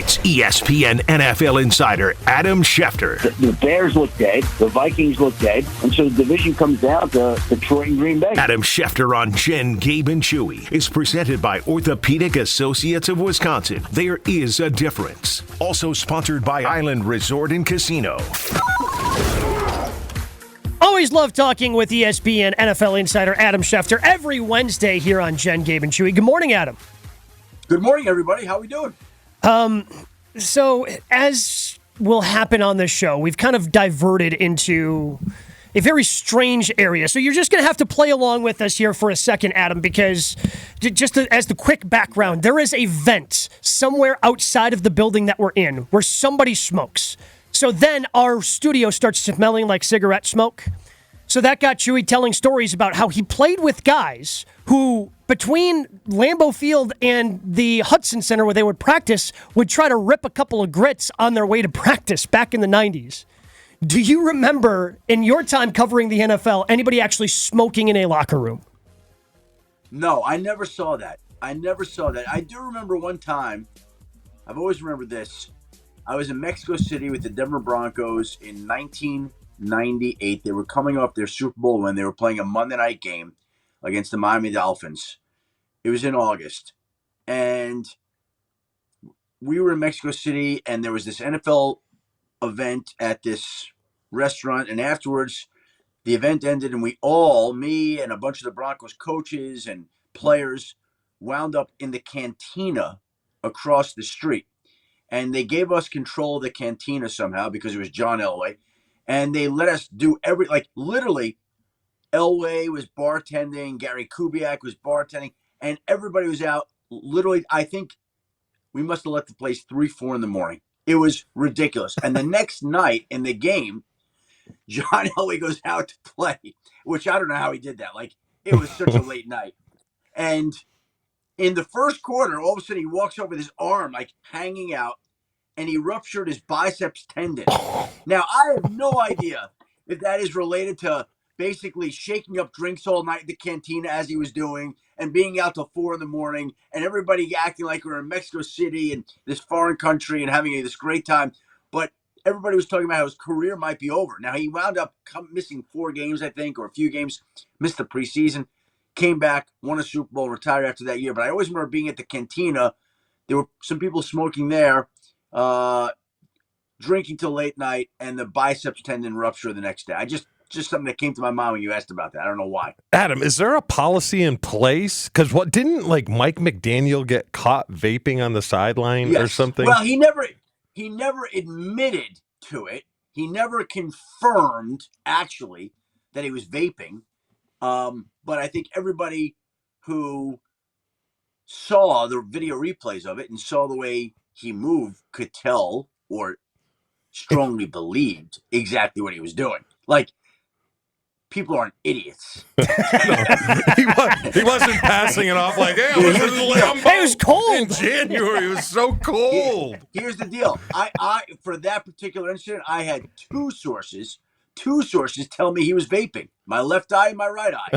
It's ESPN NFL insider Adam Schefter. The Bears look dead. The Vikings look dead. And so the division comes down to Detroit and Green Bay. Adam Schefter on Jen, Gabe, and Chewy is presented by Orthopedic Associates of Wisconsin. There is a difference. Also sponsored by Island Resort and Casino. Always love talking with ESPN NFL insider Adam Schefter every Wednesday here on Jen, Gabe, and Chewy. Good morning, Adam. Good morning, everybody. How are we doing? So as will happen on this show, we've kind of diverted into a very strange area. So you're just going to have to play along with us here for a second, Adam, because as the quick background, there is a vent somewhere outside of the building that we're in where somebody smokes. So then our studio starts smelling like cigarette smoke. So that got Chewy telling stories about how he played with guys who, between Lambeau Field and the Hudson Center where they would practice, would try to rip a couple of grits on their way to practice back in the 90s. Do you remember, in your time covering the NFL, anybody actually smoking in a locker room? No, I never saw that. I do remember one time, I've always remembered this. I was in Mexico City with the Denver Broncos in 1998. They were coming off their Super Bowl win. They were playing a Monday night game against the Miami Dolphins. It was in August. And we were in Mexico City, and there was this NFL event at this restaurant. And afterwards, the event ended, and we all, me and a bunch of the Broncos coaches and players, wound up in the cantina across the street. And they gave us control of the cantina somehow because it was John Elway. And they let us do literally, Elway was bartending, Gary Kubiak was bartending, and everybody was out. Literally, I think we must have left the place 3, 4 in the morning. It was ridiculous. And the next night in the game, John Elway goes out to play, which I don't know how he did that. It was such a late night. And in the first quarter, all of a sudden he walks over with his arm hanging out, and he ruptured his biceps tendon. Now, I have no idea if that is related to basically shaking up drinks all night in the cantina as he was doing and being out till 4 in the morning and everybody acting like we're in Mexico City and this foreign country and having this great time. But everybody was talking about how his career might be over. Now, he wound up missing 4 games, I think, or a few games, missed the preseason, came back, won a Super Bowl, retired after that year. But I always remember being at the cantina. There were some people smoking there, drinking till late night, and the biceps tendon rupture the next day. Just something that came to my mind when you asked about that. I don't know why. Adam, is there a policy in place? Because didn't Mike McDaniel get caught vaping on the sideline or something? Well, he never admitted to it. He never confirmed actually that he was vaping. But I think everybody who saw the video replays of it and saw the way he moved could tell or strongly believed exactly what he was doing. People aren't idiots. He wasn't passing it off like, hey, I was in Lambeau. It was cold in January. It was so cold. Here's the deal. I for that particular incident, I had two sources tell me he was vaping. My left eye and my right eye.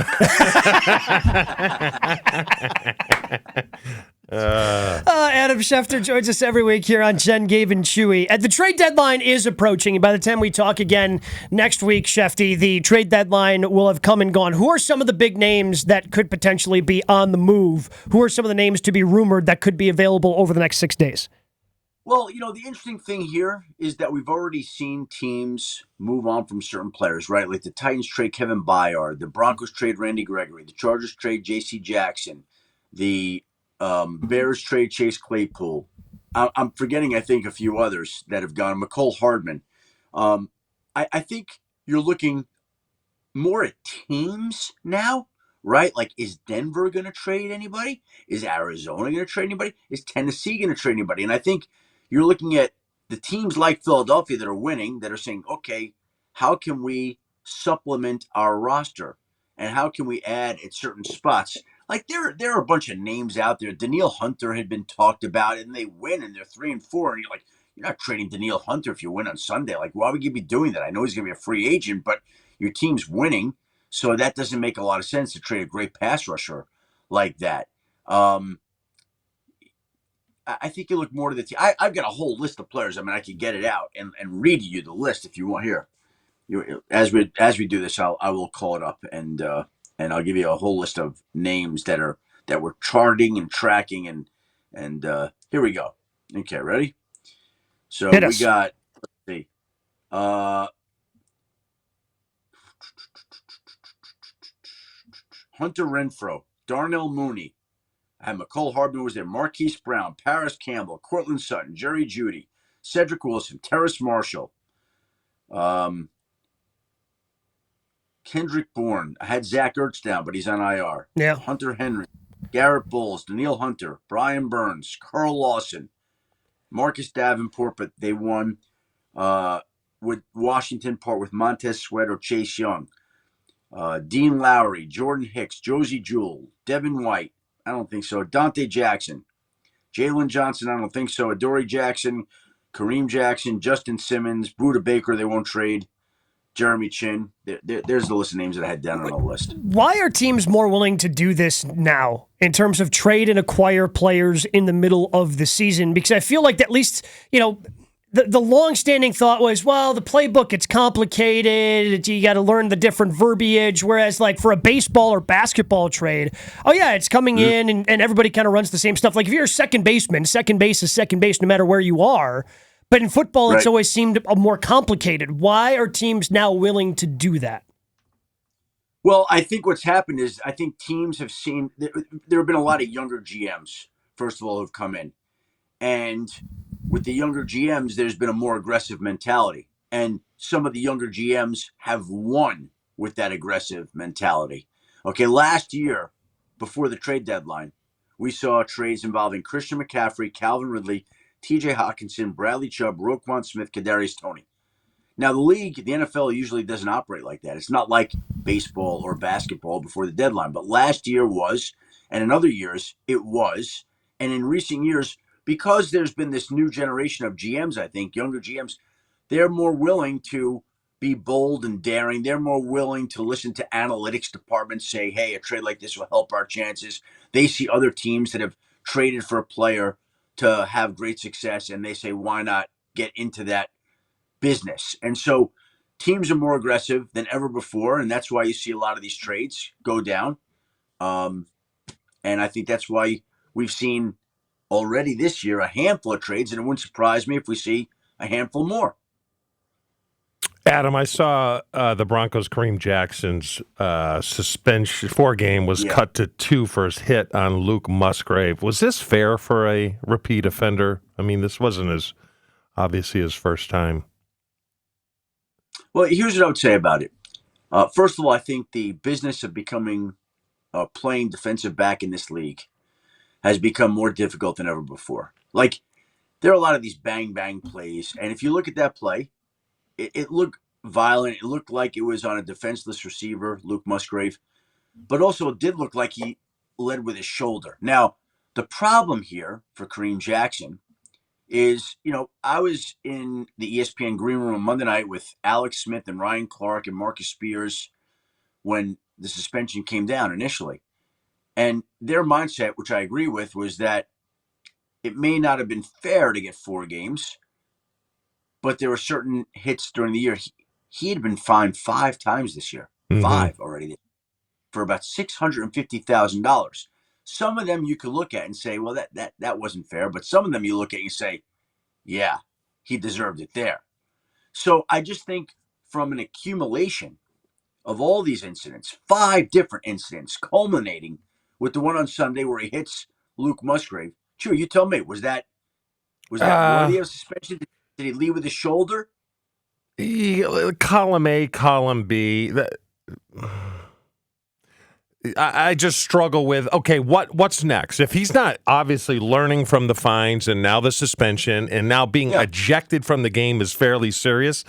Adam Schefter joins us every week here on Jen, Gabe, and Chewy. The trade deadline is approaching. By the time we talk again next week, Shefty, the trade deadline will have come and gone. Who are some of the big names that could potentially be on the move? Who are some of the names to be rumored that could be available over the next 6 days? Well, the interesting thing here is that we've already seen teams move on from certain players, right? Like the Titans trade Kevin Byard, the Broncos trade Randy Gregory, the Chargers trade J.C. Jackson, the Bears trade Chase Claypool. I'm forgetting, I think, a few others that have gone. McCole Hardman. I think you're looking more at teams now, right? Is Denver going to trade anybody? Is Arizona going to trade anybody? Is Tennessee going to trade anybody? And I think you're looking at the teams like Philadelphia that are winning, that are saying, okay, how can we supplement our roster? And how can we add at certain spots? There are a bunch of names out there. Danielle Hunter had been talked about, and they win, and they're 3-4. And you're like, you're not trading Danielle Hunter if you win on Sunday. Why would you be doing that? I know he's going to be a free agent, but your team's winning, so that doesn't make a lot of sense to trade a great pass rusher like that. I think you look more to the team. I've got a whole list of players. I mean, I could get it out and read you the list if you want. Here, as we do this, I will call it up and I'll give you a whole list of names that we're charting and tracking and here we go. Okay, ready? So Hit we us. got. Let's see. Hunter Renfrow, Darnell Mooney. I had McCole Hardman was there. Marquise Brown, Paris Campbell, Cortland Sutton, Jerry Jeudy, Cedric Wilson, Terrace Marshall, Kendrick Bourne. I had Zach Ertz down, but he's on IR. Yeah. Hunter Henry, Garrett Bowles, Daniil Hunter, Brian Burns, Carl Lawson, Marcus Davenport, but they won with Washington part with Montez Sweat or Chase Young. Dean Lowry, Jordan Hicks, Josie Jewell, Devin White. I don't think so. Dante Jackson, Jalen Johnson. I don't think so. Adoree Jackson, Kareem Jackson, Justin Simmons, Buda Baker. They won't trade. Jeremy Chin. There's the list of names that I had down on the list. Why are teams more willing to do this now in terms of trade and acquire players in the middle of the season? Because I feel like at least, the long-standing thought was, well, the playbook, it's complicated. You got to learn the different verbiage. Whereas, like, for a baseball or basketball trade, oh, yeah, it's coming in and everybody kind of runs the same stuff. Like, if you're a second baseman, second base is second base no matter where you are. But in football, It's always seemed more complicated. Why are teams now willing to do that? Well, I think what's happened is I think teams have seen – there have been a lot of younger GMs, first of all, who've come in. And with the younger GMs, there's been a more aggressive mentality. And some of the younger GMs have won with that aggressive mentality. Okay, last year, before the trade deadline, we saw trades involving Christian McCaffrey, Calvin Ridley, TJ Hawkinson, Bradley Chubb, Roquan Smith, Kadarius Toney. Now, the league, the NFL usually doesn't operate like that. It's not like baseball or basketball before the deadline. But last year was, and in other years, it was. And in recent years, because there's been this new generation of GMs, I think, younger GMs, they're more willing to be bold and daring. They're more willing to listen to analytics departments say, hey, a trade like this will help our chances. They see other teams that have traded for a player to have great success, and they say, why not get into that business? And so teams are more aggressive than ever before, and that's why you see a lot of these trades go down. And I think that's why we've seen already this year a handful of trades, and it wouldn't surprise me if we see a handful more. Adam, I saw the Broncos' Kareem Jackson's suspension 4-game was cut to 2 for his hit on Luke Musgrave. Was this fair for a repeat offender? I mean, this wasn't obviously his first time. Well, here's what I would say about it. First of all, I think the business of becoming playing defensive back in this league has become more difficult than ever before. Like, there are a lot of these bang-bang plays, and if you look at that play, it looked violent. It looked like it was on a defenseless receiver, Luke Musgrave, but also it did look like he led with his shoulder. Now, the problem here for Kareem Jackson is, I was in the ESPN green room on Monday night with Alex Smith and Ryan Clark and Marcus Spears when the suspension came down initially. And their mindset, which I agree with, was that it may not have been fair to get 4 games, but there were certain hits during the year. He had been fined 5 times this year, 5 already, for about $650,000. Some of them you could look at and say, well, that wasn't fair. But some of them you look at and you say, yeah, he deserved it there. So I just think from an accumulation of all these incidents, 5 different incidents culminating with the one on Sunday where he hits Luke Musgrave. Chewy, you tell me, was that worthy of suspension? Did he lead with his shoulder? Column A, column B. I just struggle with, okay, what's next? If he's not obviously learning from the fines and now the suspension and now being ejected from the game is fairly serious,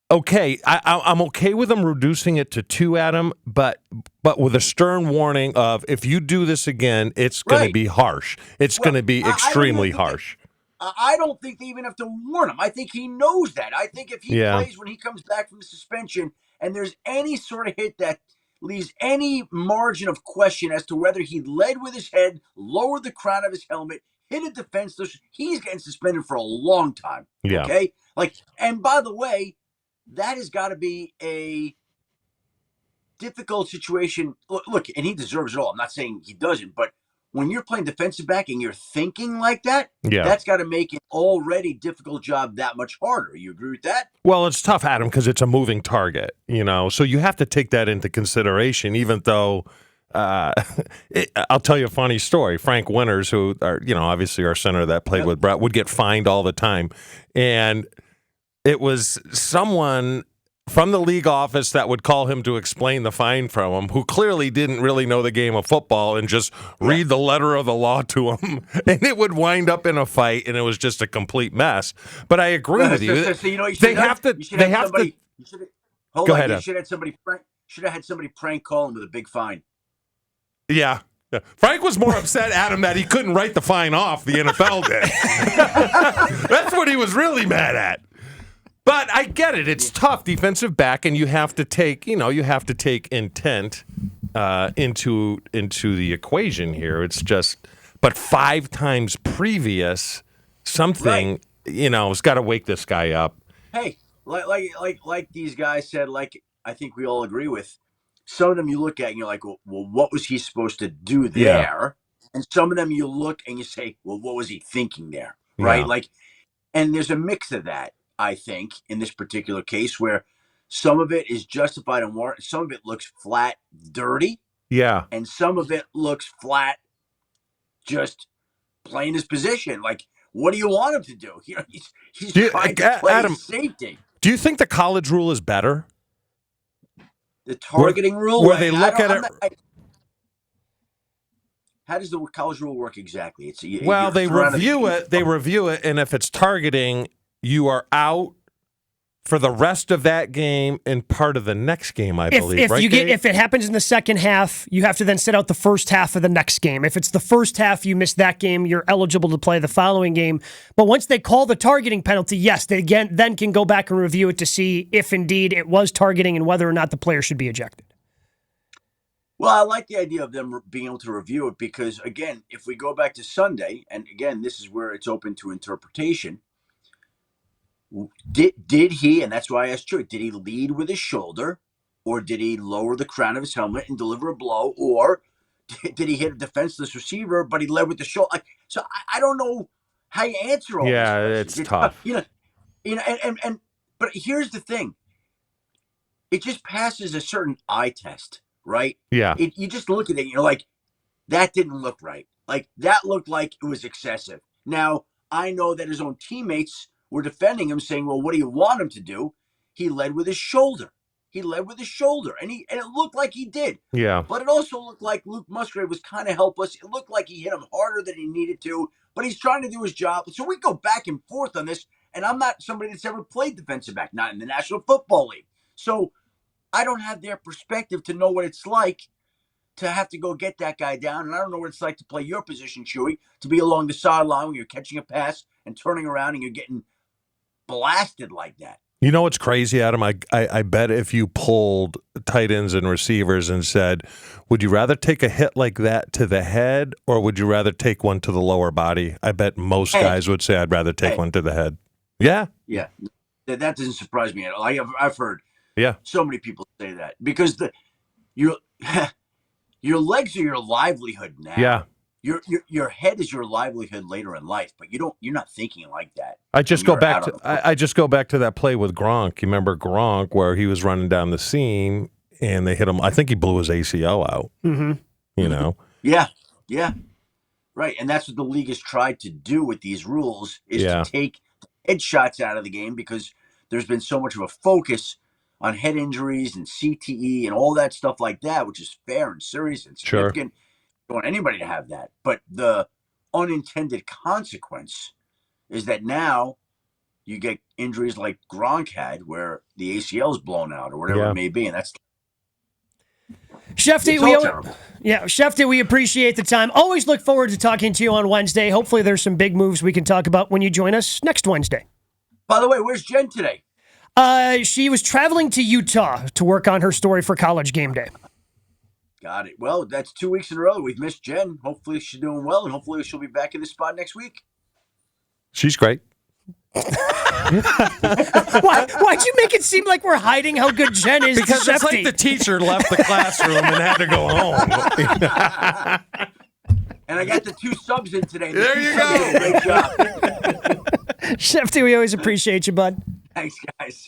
okay, I'm okay with him reducing it to 2, Adam, but with a stern warning of if you do this again, it's going to be harsh. It's going to be extremely harsh. I don't think they even have to warn him. I think he knows that. I think if he plays when he comes back from the suspension and there's any sort of hit that leaves any margin of question as to whether he led with his head, lowered the crown of his helmet, hit a defenseless, he's getting suspended for a long time. Yeah. Okay? And by the way, that has got to be a difficult situation. Look, and he deserves it all. I'm not saying he doesn't, but when you're playing defensive back and you're thinking like that, that's got to make an already difficult job that much harder. You agree with that? Well, it's tough, Adam, because it's a moving target, so you have to take that into consideration, even though I'll tell you a funny story. Frank Winters, who are, obviously our center that played with Brett, would get fined all the time. And it was someone from the league office that would call him to explain the fine from him, who clearly didn't really know the game of football and just read the letter of the law to him. And it would wind up in a fight, and it was just a complete mess. But I agree with you. They have to. Hold on. You should have had somebody prank call him with a big fine. Yeah. Frank was more upset at him that he couldn't write the fine off. The NFL did. That's what he was really mad at. But I get it. It's tough, defensive back, and you have to take, intent into the equation here. It's just, but 5 times previous, something, has got to wake this guy up. Hey, like these guys said, I think we all agree with. Some of them you look at and you're like, well, what was he supposed to do there? Yeah. And some of them you look and you say, well, what was he thinking there? Right? Yeah. And there's a mix of that, I think, in this particular case, where some of it is justified and warranted. Some of it looks flat dirty. Yeah. And some of it looks flat just playing his position. What do you want him to do? He's trying to play Adam, safety. Do you think the college rule is better? The targeting rule? Where they look at it. How does the college rule work exactly? They review it. They review it, and if it's targeting, you are out for the rest of that game and part of the next game, I believe. If it happens in the second half, you have to then sit out the first half of the next game. If it's the first half, you miss that game, you're eligible to play the following game. But once they call the targeting penalty, yes, they then can go back and review it to see if indeed it was targeting and whether or not the player should be ejected. Well, I like the idea of them being able to review it because, again, if we go back to Sunday, and again, this is where it's open to interpretation, did he, and that's why I asked Chewy, did he lead with his shoulder, or did he lower the crown of his helmet and deliver a blow, or did he hit a defenseless receiver, but he led with the shoulder? So I don't know how you answer all this. Yeah, it's tough. But here's the thing. It just passes a certain eye test, right? Yeah. You just look at it and you're like, that didn't look right. That looked like it was excessive. Now, I know that his own teammates were defending him, saying, well, what do you want him to do? He led with his shoulder. And it looked like he did. Yeah. But it also looked like Luke Musgrave was kind of helpless. It looked like he hit him harder than he needed to, but he's trying to do his job. So we go back and forth on this, and I'm not somebody that's ever played defensive back, not in the National Football League. So I don't have their perspective to know what it's like to have to go get that guy down. And I don't know what it's like to play your position, Chewy, to be along the sideline when you're catching a pass and turning around and you're getting blasted like that. You know what's crazy, Adam? I bet if you pulled tight ends and receivers and said, would you rather take a hit like that to the head or would you rather take one to the lower body? I bet most guys would say I'd rather take one to the head. Yeah. Yeah. That doesn't surprise me at all. I've heard so many people say that because your legs are your livelihood now. Yeah. Your head is your livelihood later in life, but you're not thinking like that. I just go back to that play with Gronk. You remember Gronk where he was running down the seam and they hit him. I think he blew his ACL out. Mm-hmm. Yeah. Right. And that's what the league has tried to do with these rules is to take headshots out of the game because there's been so much of a focus on head injuries and CTE and all that stuff like that, which is fair and serious and significant. Sure. I don't want anybody to have that. But the unintended consequence is that now you get injuries like Gronk had where the ACL is blown out or whatever it may be. And that's Schefter, we appreciate the time. Always look forward to talking to you on Wednesday. Hopefully there's some big moves we can talk about when you join us next Wednesday. By the way, where's Jen today? She was traveling to Utah to work on her story for College Game Day. Got it. Well, that's 2 weeks in a row. We've missed Jen. Hopefully she's doing well, and hopefully she'll be back in the spot next week. She's great. Why'd you make it seem like we're hiding how good Jen is? Because it's like the teacher left the classroom and had to go home. And I got the 2 subs in today. There you go. Great job. Schefter, we always appreciate you, bud. Thanks, guys.